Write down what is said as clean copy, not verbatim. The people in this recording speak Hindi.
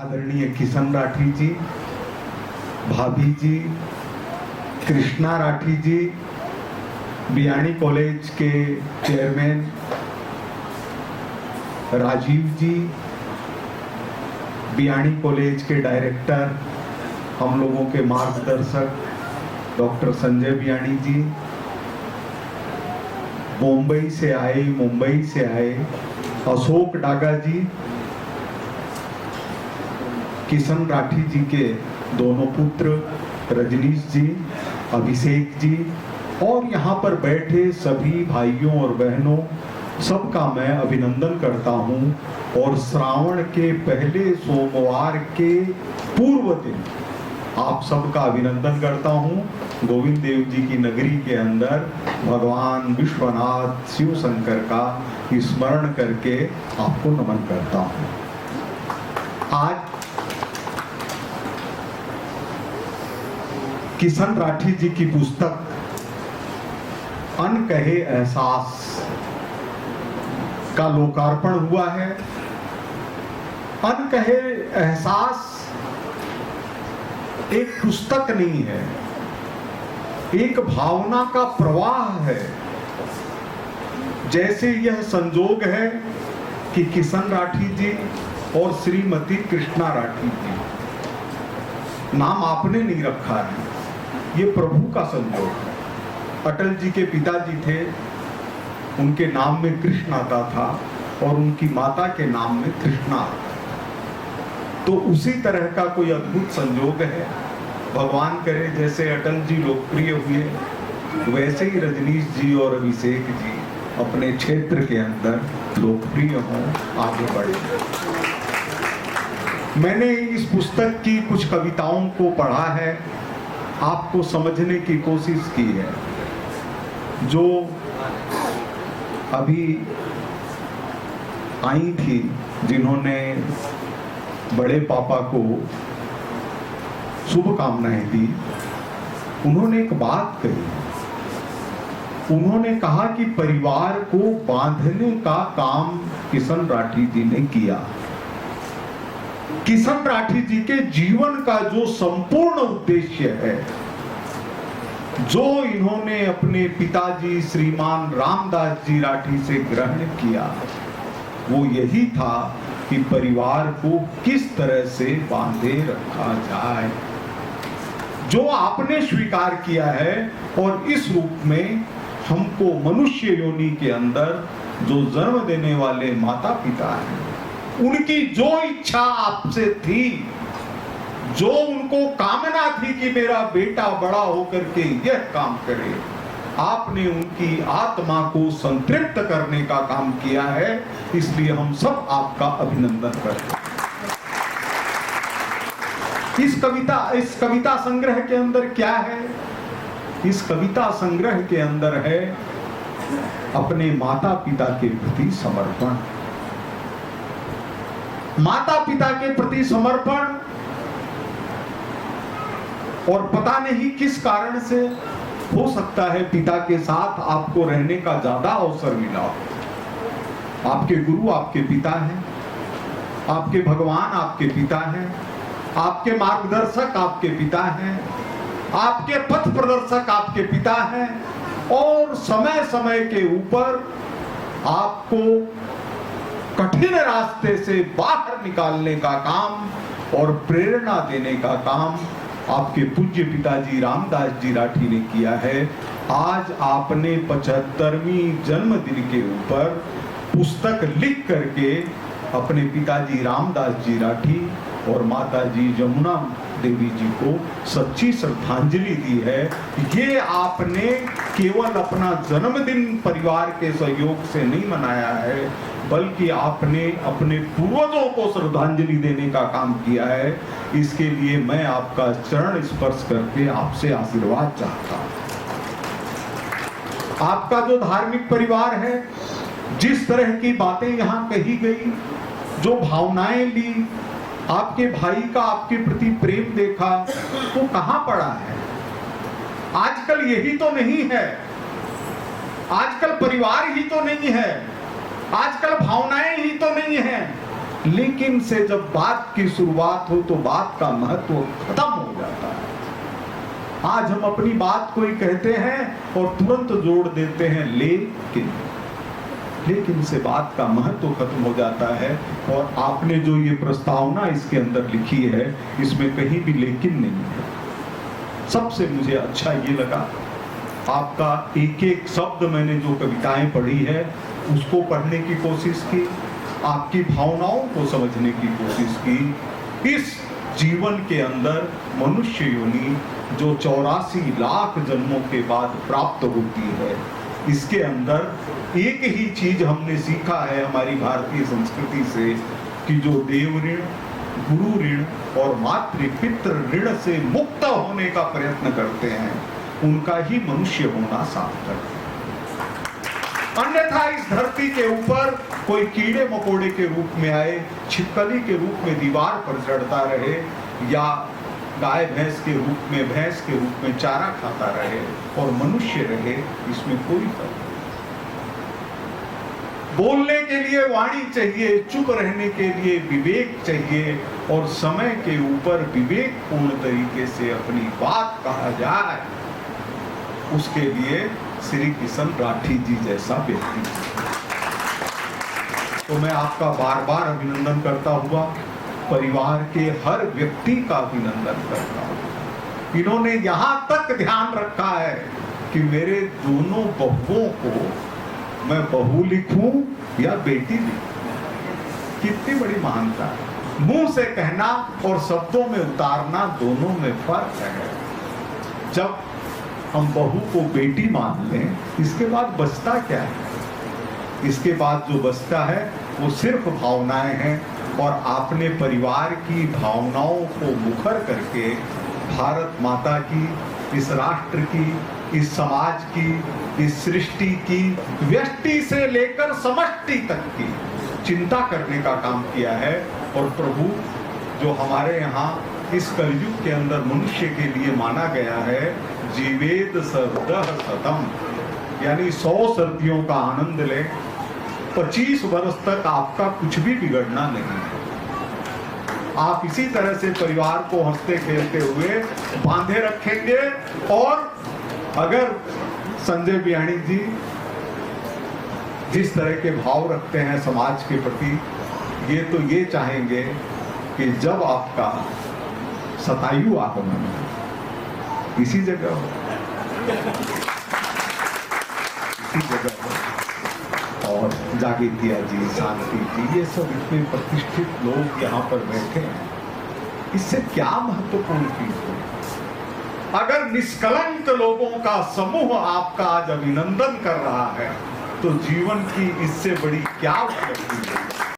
आदरणीय किशन राठी जी, भाभी जी, कृष्णा राठी जी, बियाणी कॉलेज के चेयरमैन राजीव जी, बियाणी कॉलेज के डायरेक्टर, हम लोगों के मार्गदर्शक डॉक्टर संजय बियाणी जी, मुंबई से आए अशोक डागा जी, किशन राठी जी के दोनों पुत्र रजनीश जी, अभिषेक जी और यहाँ पर बैठे सभी भाइयों और बहनों सबका मैं अभिनंदन करता हूँ। और श्रावण के पहले सोमवार के पूर्व दिन आप सबका अभिनंदन करता हूँ। गोविंद देव जी की नगरी के अंदर भगवान विश्वनाथ शिव शंकर का स्मरण करके आपको नमन करता हूँ। आज किशन राठी जी की पुस्तक अनकहे एहसास का लोकार्पण हुआ है। अनकहे एहसास एक पुस्तक नहीं है, एक भावना का प्रवाह है। जैसे यह संजोग है कि किशन राठी जी और श्रीमती कृष्णा राठी जी, नाम आपने नहीं रखा है, ये प्रभु का संजोग है। अटल जी के पिताजी थे, उनके नाम में कृष्ण आता था और उनकी माता के नाम में कृष्णा आता था। तो उसी तरह का कोई अद्भुत संयोग है। भगवान करे जैसे अटल जी लोकप्रिय हुए, वैसे ही रजनीश जी और अभिषेक जी अपने क्षेत्र के अंदर लोकप्रिय हों, आगे बढ़े। मैंने इस पुस्तक की कुछ कविताओं को पढ़ा है, आपको समझने की कोशिश की है। जो अभी आई थी, जिन्होंने बड़े पापा को शुभकामनाएं दी, उन्होंने एक बात कही। उन्होंने कहा कि परिवार को बांधने का काम किशन राठी जी ने किया। किशन राठी जी के जीवन का जो संपूर्ण उद्देश्य है, जो इन्होंने अपने पिताजी श्रीमान रामदास जी राठी से ग्रहण किया, वो यही था कि परिवार को किस तरह से बांधे रखा जाए, जो आपने स्वीकार किया है। और इस रूप में हमको मनुष्य योनि के अंदर जो जन्म देने वाले माता पिता हैं, उनकी जो इच्छा आपसे थी, जो उनको कामना थी कि मेरा बेटा बड़ा होकर के यह काम करे, आपने उनकी आत्मा को संतृप्त करने का काम किया है। इसलिए हम सब आपका अभिनंदन करते हैं। इस कविता संग्रह के अंदर क्या है? इस कविता संग्रह के अंदर है अपने माता पिता के प्रति समर्पण। माता पिता के प्रति समर्पण, और पता नहीं किस कारण से, हो सकता है पिता के साथ आपको रहने का ज्यादा अवसर मिला हो। आपके गुरु आपके पिता हैं, आपके भगवान आपके पिता हैं, आपके मार्गदर्शक आपके पिता हैं, आपके पथ प्रदर्शक आपके पिता हैं, और समय समय के ऊपर आपको कठिन रास्ते से बाहर निकालने का काम और प्रेरणा देने का काम आपके पूज्य पिताजी रामदास जी राठी ने किया है। आज आपने 75वीं जन्मदिन के ऊपर पुस्तक लिख करके अपने पिताजी रामदास जी राठी और माताजी जमुना देवी जी को सच्ची श्रद्धांजलि दी है। ये आपने केवल अपना जन्मदिन परिवार के सहयोग से नहीं मनाया है, बल्कि आपने अपने पूर्वजों को श्रद्धांजलि देने का काम किया है। इसके लिए मैं आपका चरण स्पर्श करके आपसे आशीर्वाद चाहता हूं। आपका जो धार्मिक परिवार है, जिस तरह की बातें यहाँ कही गई, जो भावनाएं ली, आपके भाई का आपके प्रति प्रेम देखा, वो कहां पड़ा है? आजकल यही तो नहीं है, आजकल परिवार ही तो नहीं है, आजकल भावनाएं ही तो नहीं है, लेकिन से जब बात की शुरुआत हो तो बात का महत्व खत्म हो जाता है। आज हम अपनी बात को ही कहते हैं और तुरंत जोड़ देते हैं लेकिन से बात का महत्व खत्म हो जाता है। और आपने जो ये प्रस्तावना इसके अंदर लिखी है, इसमें कहीं भी लेकिन नहीं है। सबसे मुझे अच्छा ये लगा, आपका एक एक शब्द, मैंने जो कविताएं पढ़ी है उसको पढ़ने की कोशिश की, आपकी भावनाओं को समझने की कोशिश की। इस जीवन के अंदर मनुष्य योनि जो 84 लाख जन्मों के बाद प्राप्त होती है, इसके अंदर एक ही चीज हमने सीखा है हमारी भारतीय संस्कृति से कि जो देव ऋण, गुरु ऋण और मातृ पितृ ऋण से मुक्त होने का प्रयत्न करते हैं, उनका ही मनुष्य होना सार्थक है। अन्यथा इस धरती के ऊपर कोई कीड़े मकोड़े के रूप में आए, छिपकली के रूप में दीवार पर चढ़ता रहे, या गाय भैंस के रूप में चारा खाता रहे और मनुष्य रहे, इसमें कोई फर्क नहीं। बोलने के लिए वाणी चाहिए, चुप रहने के लिए विवेक चाहिए, और समय के ऊपर विवेकपूर्ण तरीके से अपनी बात कहा जाए, उसके लिए श्री किशन राठी जी जैसा व्यक्ति। तो मैं आपका बार बार अभिनंदन करता हुआ परिवार के हर व्यक्ति का अभिनंदन करता हूं। इन्होंने यहां तक ध्यान रखा है कि मेरे दोनों बहुओं को मैं बहू लिखूं या बेटी लिखूं। कितनी बड़ी महानता है। मुंह से कहना और शब्दों में उतारना, दोनों में फर्क है। जब हम बहू को बेटी मान लें, इसके बाद बचता क्या है? इसके बाद जो बचता है वो सिर्फ भावनाएं हैं, और आपने परिवार की भावनाओं को मुखर करके भारत माता की, इस राष्ट्र की, इस समाज की, इस सृष्टि की, व्यष्टि से लेकर समष्टि तक की चिंता करने का काम किया है। और प्रभु जो हमारे यहाँ इस कलयुग के अंदर मनुष्य के लिए माना गया है, जीवेद सर्वदः सतम, यानी 100 सर्दियों का आनंद ले, 25 वर्ष तक आपका कुछ भी बिगड़ना नहीं है। आप इसी तरह से परिवार को हंसते खेलते हुए बांधे रखेंगे, और अगर संजय बियाणी जी जिस तरह के भाव रखते हैं समाज के प्रति, ये चाहेंगे कि जब आपका शतायु आगमन इसी जगह हो, और जागीतिया जी, शांति जी, ये सब इतने प्रतिष्ठित लोग यहाँ पर बैठे हैं, इससे क्या महत्वपूर्ण चीज है? अगर निष्कलंक लोगों का समूह आपका आज अभिनंदन कर रहा है, तो जीवन की इससे बड़ी क्या उपलब्धि है?